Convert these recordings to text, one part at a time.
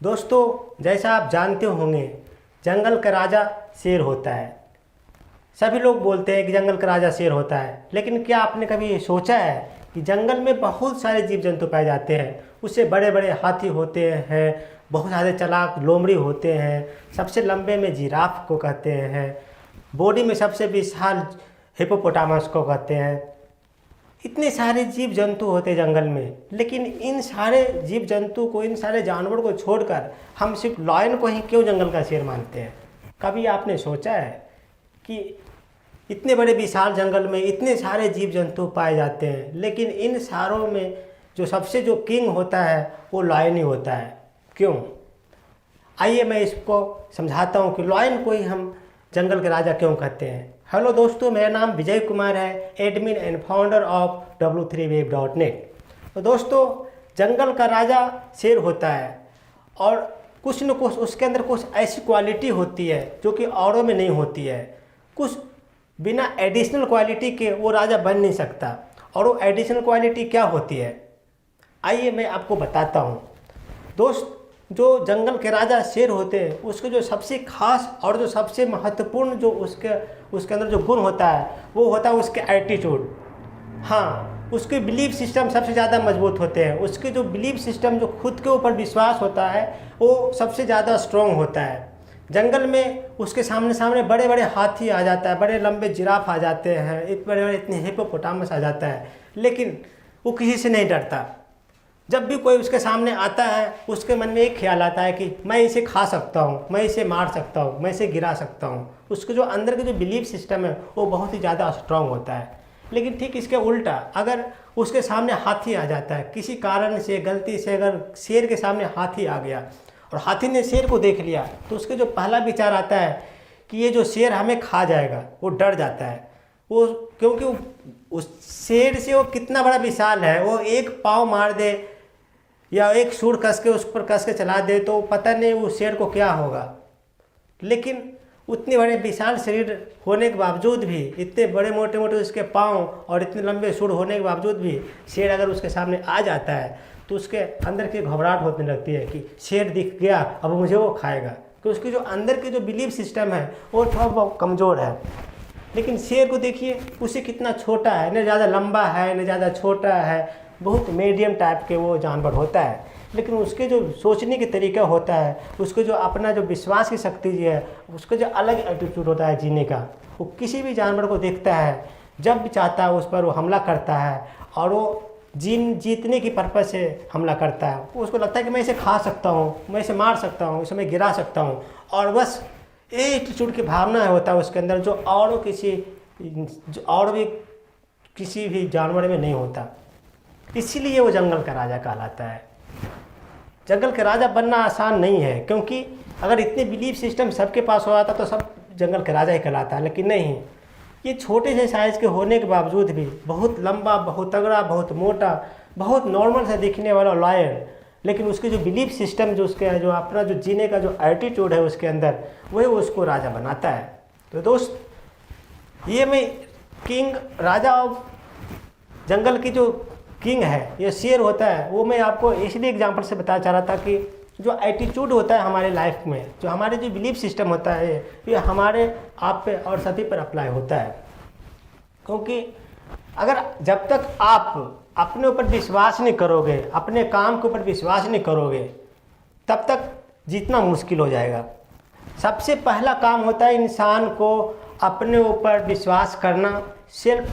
दोस्तों, जैसा आप जानते होंगे, जंगल का राजा शेर होता है। सभी लोग बोलते हैं कि जंगल का राजा शेर होता है, लेकिन क्या आपने कभी ये सोचा है कि जंगल में बहुत सारे जीव जंतु पाए जाते हैं। उससे बड़े बड़े हाथी होते हैं, बहुत सारे चालाक लोमड़ी होते हैं, सबसे लंबे में जिराफ को कहते हैं, बॉडी में सबसे विशाल हिप्पोपोटामस को कहते हैं। इतने सारे जीव जंतु होते जंगल में, लेकिन इन सारे जीव जंतु को, इन सारे जानवरों को छोड़कर हम सिर्फ लायन को ही क्यों जंगल का शेर मानते हैं? कभी आपने सोचा है कि इतने बड़े विशाल जंगल में इतने सारे जीव जंतु पाए जाते हैं, लेकिन इन सारों में जो किंग होता है वो लायन ही होता है? क्यों? आइए मैं इसको समझाता हूँ कि लायन को ही हम जंगल के राजा क्यों कहते हैं। हेलो दोस्तों, मेरा नाम विजय कुमार है, admin and founder of w3web.net। तो दोस्तों, जंगल का राजा शेर होता है और कुछ न कुछ उसके अंदर कुछ ऐसी क्वालिटी होती है जो कि औरों में नहीं होती है। कुछ बिना एडिशनल क्वालिटी के वो राजा बन नहीं सकता। और वो एडिशनल क्वालिटी क्या होती है, आइए मैं आपको बताता हूँ। दोस्त, जो जंगल के राजा शेर होते हैं, उसके जो सबसे खास और जो सबसे महत्वपूर्ण जो उसके अंदर जो गुण होता है वो होता है उसके एटीट्यूड। हाँ, उसके बिलीफ सिस्टम सबसे ज़्यादा मजबूत होते हैं। उसके जो बिलीफ सिस्टम, जो खुद के ऊपर विश्वास होता है, वो सबसे ज़्यादा स्ट्रॉन्ग होता है। जंगल में उसके सामने बड़े बड़े हाथी आ जाता है, बड़े लंबे जिराफ आ जाते हैं, इतने हिप्पोपोटामस आ जाता है, लेकिन वो किसी से नहीं डरता। जब भी कोई उसके सामने आता है, उसके मन में एक ख्याल आता है कि मैं इसे खा सकता हूँ, मैं इसे मार सकता हूँ, मैं इसे गिरा सकता हूँ। उसके जो अंदर के जो बिलीफ सिस्टम है वो बहुत ही ज़्यादा स्ट्रांग होता है। लेकिन ठीक इसके उल्टा, अगर उसके सामने हाथी आ जाता है, किसी कारण से गलती से अगर शेर के सामने हाथी आ गया और हाथी ने शेर को देख लिया, तो उसके जो पहला विचार आता है कि ये जो शेर हमें खा जाएगा, वो डर जाता है। वो क्योंकि उस शेर से वो कितना बड़ा विशाल है, वो एक पाँव मार दे या एक सूंड कस के उस पर कस के चला दे तो पता नहीं उस शेर को क्या होगा। लेकिन उतने बड़े विशाल शरीर होने के बावजूद भी, इतने बड़े मोटे मोटे उसके पाँव और इतने लंबे सूंड होने के बावजूद भी शेर अगर उसके सामने आ जाता है तो उसके अंदर की घबराहट होने लगती है कि शेर दिख गया, अब मुझे वो खाएगा। तो उसकी जो अंदर के जो बिलीफ सिस्टम है वो थोड़ा बहुत कमज़ोर है। लेकिन शेर को देखिए, उसे कितना छोटा है, न ज़्यादा लंबा है न ज़्यादा छोटा है, बहुत मीडियम टाइप के वो जानवर होता है। लेकिन उसके जो सोचने के तरीका होता है, उसके जो अपना जो विश्वास की शक्ति जी है, उसका जो अलग एटीट्यूड होता है जीने का, वो किसी भी जानवर को देखता है, जब भी चाहता है उस पर वो हमला करता है और वो जीतने की पर्पज़ से हमला करता है। उसको लगता है कि मैं इसे खा सकता हूँ, मैं इसे मार सकता हूँ, इसे मैं गिरा सकता हूँ, और बस एटीट्यूड की भावना होता है उसके अंदर, जो और भी किसी भी जानवर में नहीं होता। इसीलिए वो जंगल का राजा कहलाता है। जंगल का राजा बनना आसान नहीं है, क्योंकि अगर इतने बिलीफ सिस्टम सबके पास हो जाता तो सब जंगल का राजा ही कहलाता है। लेकिन नहीं, ये छोटे से साइज़ के होने के बावजूद भी बहुत लंबा, बहुत तगड़ा, बहुत मोटा, बहुत नॉर्मल से दिखने वाला लायन, लेकिन उसके जो बिलीफ सिस्टम, जो उसके जो अपना जो जीने का जो एटीट्यूड है उसके अंदर, वही उसको राजा बनाता है। तो दोस्त, ये मैं किंग, राजा ऑफ जंगल की जो किंग है, ये शेर होता है, वो मैं आपको इसलिए एग्जांपल से बताना चाह रहा था कि जो एटीट्यूड होता है हमारे लाइफ में, जो हमारे जो बिलीफ सिस्टम होता है, ये हमारे आप पे और सभी पर अप्लाई होता है। क्योंकि अगर जब तक आप अपने ऊपर विश्वास नहीं करोगे, अपने काम के ऊपर विश्वास नहीं करोगे, तब तक जीतना मुश्किल हो जाएगा। सबसे पहला काम होता है इंसान को अपने ऊपर विश्वास करना,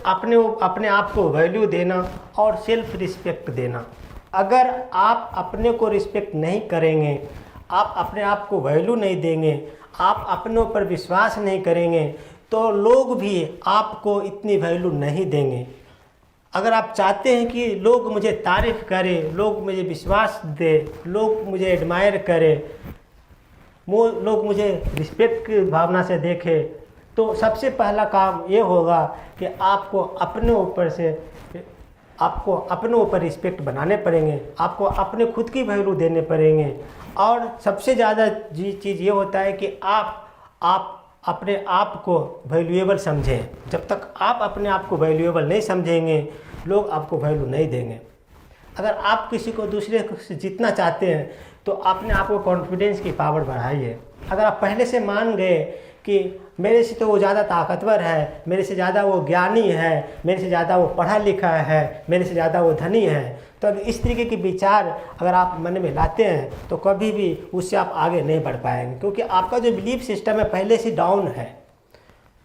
अपने आप को वैल्यू देना और सेल्फ रिस्पेक्ट देना। अगर आप अपने को रिस्पेक्ट नहीं करेंगे, आप अपने आप को वैल्यू नहीं देंगे, आप अपने ऊपर विश्वास नहीं करेंगे, तो लोग भी आपको इतनी वैल्यू नहीं देंगे। अगर आप चाहते हैं कि लोग मुझे तारीफ़ करें, लोग मुझे विश्वास दें, लोग मुझे एडमायर करें, लोग मुझे रिस्पेक्ट की भावना से देखें, तो सबसे पहला काम ये होगा कि आपको अपने ऊपर रिस्पेक्ट बनाने पड़ेंगे, आपको अपने खुद की वैल्यू देने पड़ेंगे। और सबसे ज़्यादा चीज़ ये होता है कि आप अपने आप को वैल्यूएबल समझें। जब तक आप अपने आप को वैल्यूएबल नहीं समझेंगे, लोग आपको वैल्यू नहीं देंगे। अगर आप किसी को दूसरे से जीतना चाहते हैं तो आपने आपको कॉन्फिडेंस की पावर बढ़ाई है। अगर आप पहले से मान गए कि मेरे से तो वो ज़्यादा ताकतवर है, मेरे से ज़्यादा वो ज्ञानी है, मेरे से ज़्यादा वो पढ़ा लिखा है, मेरे से ज़्यादा वो धनी है, तो अगर इस तरीके के विचार अगर आप मन में लाते हैं तो कभी भी उससे आप आगे नहीं बढ़ पाएंगे, क्योंकि आपका जो बिलीफ सिस्टम है पहले से डाउन है।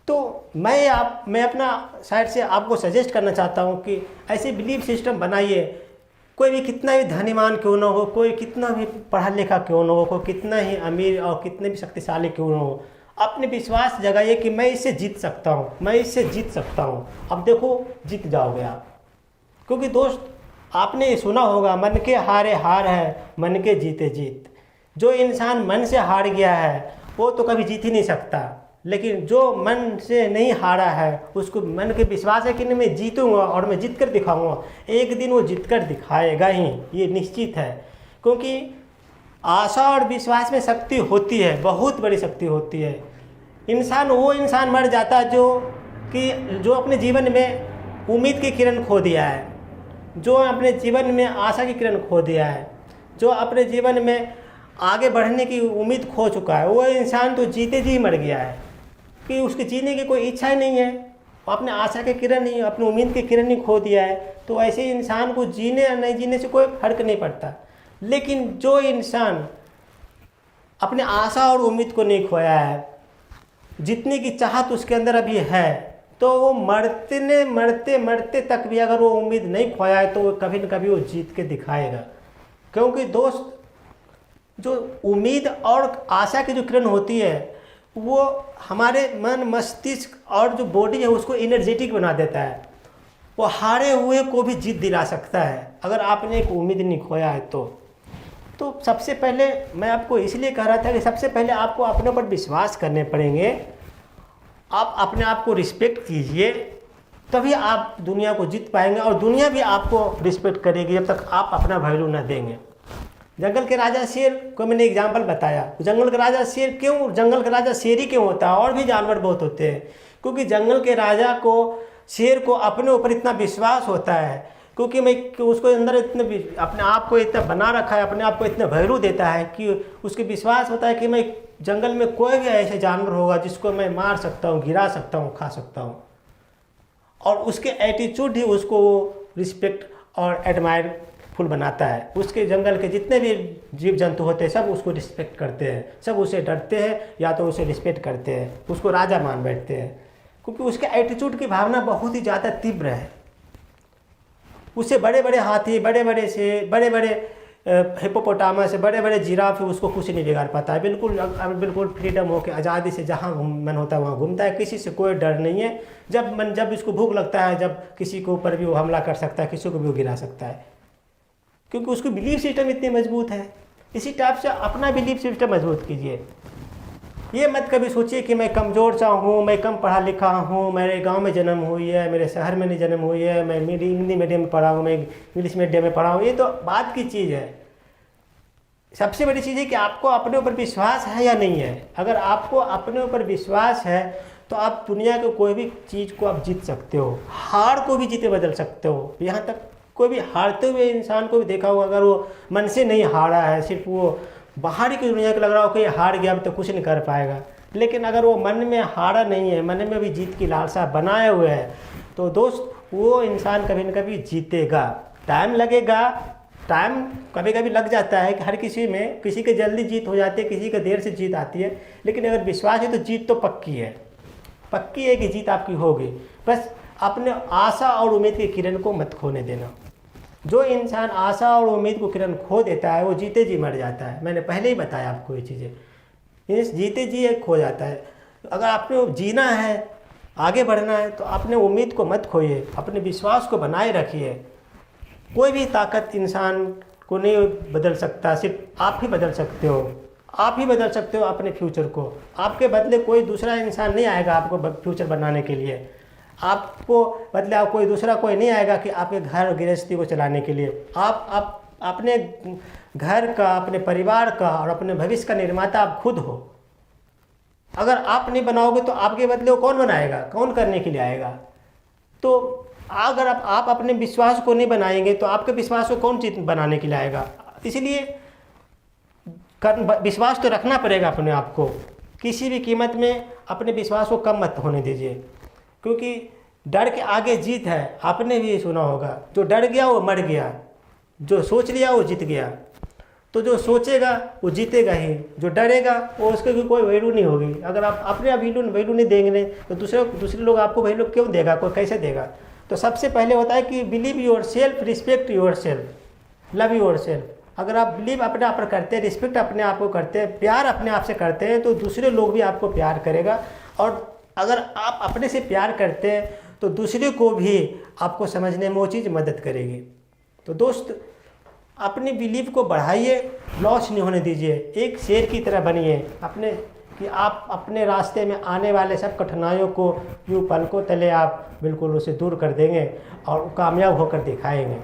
तो मैं अपना साइड से आपको सजेस्ट करना चाहता हूँ कि ऐसे बिलीफ सिस्टम बनाइए। कोई भी कितना भी धनीमान क्यों ना हो, कोई कितना भी पढ़ा लिखा क्यों ना हो, कोई कितना ही अमीर और कितने भी शक्तिशाली क्यों ना हो, अपने विश्वास जगाइए कि मैं इससे जीत सकता हूँ, मैं इससे जीत सकता हूँ। अब देखो जीत जाओगे आप। क्योंकि दोस्त आपने ये सुना होगा, मन के हारे हार है, मन के जीते जीत। जो इंसान मन से हार गया है वो तो कभी जीत ही नहीं सकता, लेकिन जो मन से नहीं हारा है उसको मन के विश्वास है कि नहीं मैं जीतूंगा और मैं जीत कर दिखाऊंगा। एक दिन वो जीत कर दिखाएगा ही, ये निश्चित है। क्योंकि आशा और विश्वास में शक्ति होती है, बहुत बड़ी शक्ति होती है। वो इंसान मर जाता है जो अपने जीवन में उम्मीद की किरण खो दिया है, जो अपने जीवन में आशा की किरण खो दिया है, जो अपने जीवन में आगे बढ़ने की उम्मीद खो चुका है। वो इंसान तो जीते जी मर गया है कि उसके जीने की कोई इच्छा ही नहीं है, अपने आशा की किरण ही, अपनी उम्मीद की किरण ही खो दिया है। तो ऐसे इंसान को जीने या नहीं जीने से कोई फर्क नहीं पड़ता। लेकिन जो इंसान अपने आशा और उम्मीद को नहीं खोया है, जितने की चाहत उसके अंदर अभी है, तो वो मरते तक भी अगर वो उम्मीद नहीं खोया है तो वो कभी न कभी वो जीत के दिखाएगा। क्योंकि दोस्त जो उम्मीद और आशा की जो किरण होती है वो हमारे मन, मस्तिष्क और जो बॉडी है उसको एनर्जेटिक बना देता है। वो हारे हुए को भी जीत दिला सकता है अगर आपने एक उम्मीद नहीं खोया है तो सबसे पहले मैं आपको इसलिए कह रहा था कि सबसे पहले आपको अपने ऊपर विश्वास करने पड़ेंगे। आप अपने आप को रिस्पेक्ट कीजिए, तभी आप दुनिया को जीत पाएंगे और दुनिया भी आपको रिस्पेक्ट करेगी जब तक आप अपना वैल्यू न देंगे। जंगल के राजा शेर को मैंने एग्जाम्पल बताया। जंगल का राजा शेर जंगल का राजा शेर ही क्यों होता है? और भी जानवर बहुत होते हैं, क्योंकि जंगल के राजा को, शेर को अपने ऊपर इतना विश्वास होता है, क्योंकि उसको अंदर इतने अपने आप को इतना बना रखा है, अपने आप को इतना वैल्यू देता है कि उसके विश्वास होता है कि मैं जंगल में कोई भी ऐसे जानवर होगा जिसको मैं मार सकता हूँ, गिरा सकता हूँ, खा सकता हूँ। और उसके एटीट्यूड ही उसको रिस्पेक्ट और एडमायर फुल बनाता है। उसके जंगल के जितने भी जीव जंतु होते हैं सब उसको रिस्पेक्ट करते हैं, सब उसे डरते हैं या तो उसे रिस्पेक्ट करते हैं, उसको राजा मान बैठते हैं, क्योंकि उसके एटीट्यूड की भावना बहुत ही ज़्यादा तीव्र है। उससे बड़े बड़े हाथी, बड़े बड़े हिप्पोपोटामस, बड़े बड़े जिराफ उसको कुछ नहीं बिगाड़ पाता है। बिल्कुल फ्रीडम होकर आज़ादी से जहाँ मन होता है वहाँ घूमता है, किसी से कोई डर नहीं है। जब इसको भूख लगता है, जब किसी के ऊपर भी वो हमला कर सकता है, किसी को भी वो गिरा सकता है, क्योंकि उसकी बिलीफ सिस्टम इतनी मजबूत है। इसी टाइप से अपना बिलीफ सिस्टम मजबूत कीजिए। ये मत कभी सोचिए कि मैं कमज़ोर सा हूँ, मैं कम पढ़ा लिखा हूँ, मेरे गांव में जन्म हुई है, मेरे शहर में नहीं जन्म हुई है, मैं हिंदी मीडियम में पढ़ा हूँ, मैं इंग्लिश मीडियम में पढ़ा हूँ। ये तो बात की चीज़ है। सबसे बड़ी चीज़ है कि आपको अपने ऊपर विश्वास है या नहीं है। अगर आपको अपने ऊपर विश्वास है तो आप दुनिया के कोई भी चीज़ को आप जीत सकते हो, हार को भी जीते बदल सकते हो। यहाँ तक कोई भी हारते हुए इंसान को भी देखा होगा, अगर वो मन से नहीं हारा है, सिर्फ वो बाहरी की दुनिया को लग रहा हो कि हार गया, अब तो कुछ नहीं कर पाएगा, लेकिन अगर वो मन में हारा नहीं है, मन में भी जीत की लालसा बनाए हुए है, तो दोस्त वो इंसान कभी न कभी जीतेगा। टाइम लगेगा, टाइम कभी कभी लग जाता है कि हर किसी में, किसी के जल्दी जीत हो जाती है, किसी के देर से जीत आती है, लेकिन अगर विश्वास है तो जीत तो पक्की है कि जीत आपकी होगी। बस अपने आशा और उम्मीद की किरण को मत खोने देना। जो इंसान आशा और उम्मीद को किरण खो देता है वो जीते जी मर जाता है। मैंने पहले ही बताया आपको ये चीज़ें, इस जीते जी एक खो जाता है। अगर आपको जीना है, आगे बढ़ना है, तो अपने उम्मीद को मत खोइए, अपने विश्वास को बनाए रखिए। कोई भी ताकत इंसान को नहीं बदल सकता, सिर्फ आप ही बदल सकते हो। आप ही बदल सकते हो अपने फ्यूचर को। आपके बदले कोई दूसरा इंसान नहीं आएगा आपको फ्यूचर बनाने के लिए। आपको बदले आप कोई नहीं आएगा कि आपके घर गृहस्थी को चलाने के लिए। आप अपने घर का, अपने परिवार का और अपने भविष्य का निर्माता आप खुद हो। अगर आप नहीं बनाओगे तो आपके बदले वो कौन बनाएगा, कौन करने के लिए आएगा? तो अगर आप अपने विश्वास को नहीं बनाएंगे तो आपके विश्वास को कौन चीज बनाने के लिए आएगा? इसलिए विश्वास तो रखना पड़ेगा अपने आप को, किसी भी कीमत में अपने विश्वास को कम मत होने दीजिए, क्योंकि डर के आगे जीत है। आपने भी सुना होगा, जो डर गया वो मर गया, जो सोच लिया वो जीत गया। तो जो सोचेगा वो जीतेगा ही, जो डरेगा वो उसके भी कोई वैल्यू नहीं होगी। अगर आप अपने वैल्यू नहीं देंगे तो दूसरे लोग आपको वैल्यू क्यों देगा, कोई कैसे देगा। तो सबसे पहले होता है कि believe your self, respect your self, love your self. अगर आप बिलीव अपने आप पर करते हैं, रिस्पेक्ट अपने आप को करते हैं, प्यार अपने आप से करते हैं, तो दूसरे लोग भी आपको प्यार करेगा। और अगर आप अपने से प्यार करते हैं तो दूसरे को भी आपको समझने में वो चीज़ मदद करेगी। तो दोस्त, अपनी बिलीव को बढ़ाइए, लॉस नहीं होने दीजिए, एक शेर की तरह बनिए अपने, कि आप अपने रास्ते में आने वाले सब कठिनाइयों को यूँ पलकों तले आप बिल्कुल उसे दूर कर देंगे और कामयाब होकर दिखाएंगे।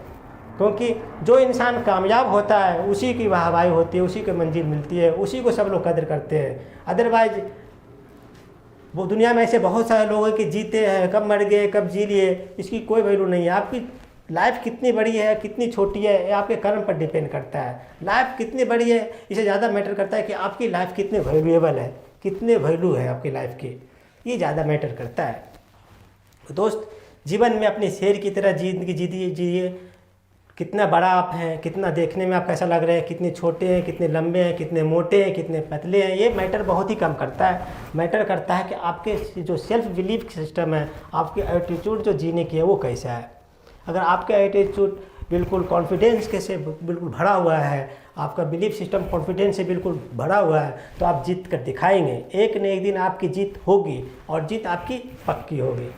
क्योंकि जो इंसान कामयाब होता है उसी की वाहवाही होती है, उसी को मंजिल मिलती है, उसी को सब लोग कदर करते हैं। अदरवाइज वो दुनिया में ऐसे बहुत सारे लोग हैं कि जीते हैं, कब मर गए कब जी लिए, इसकी कोई वैल्यू नहीं है। आपकी लाइफ कितनी बड़ी है कितनी छोटी है ये आपके कर्म पर डिपेंड करता है। लाइफ कितनी बड़ी है इसे ज़्यादा मैटर करता है कि आपकी लाइफ कितने वैल्यूएबल है, कितने वैल्यू है आपकी लाइफ की, ये ज़्यादा मैटर करता है। तो दोस्त, जीवन में अपने शेर की तरह जिंदगी जिए। कितना बड़ा आप हैं, कितना देखने में आप कैसा लग रहे हैं, कितने छोटे हैं, कितने लंबे हैं, कितने मोटे हैं, कितने पतले हैं, ये मैटर बहुत ही कम करता है। मैटर करता है कि आपके जो सेल्फ बिलीफ सिस्टम है, आपके एटीट्यूड जो जीने की है वो कैसा है। अगर आपका एटीट्यूड बिल्कुल कॉन्फिडेंस के से बिल्कुल भरा हुआ है, आपका बिलीफ सिस्टम कॉन्फिडेंस से बिल्कुल भरा हुआ है, तो आप जीत कर दिखाएंगे। एक न एक दिन आपकी जीत होगी और जीत आपकी पक्की होगी।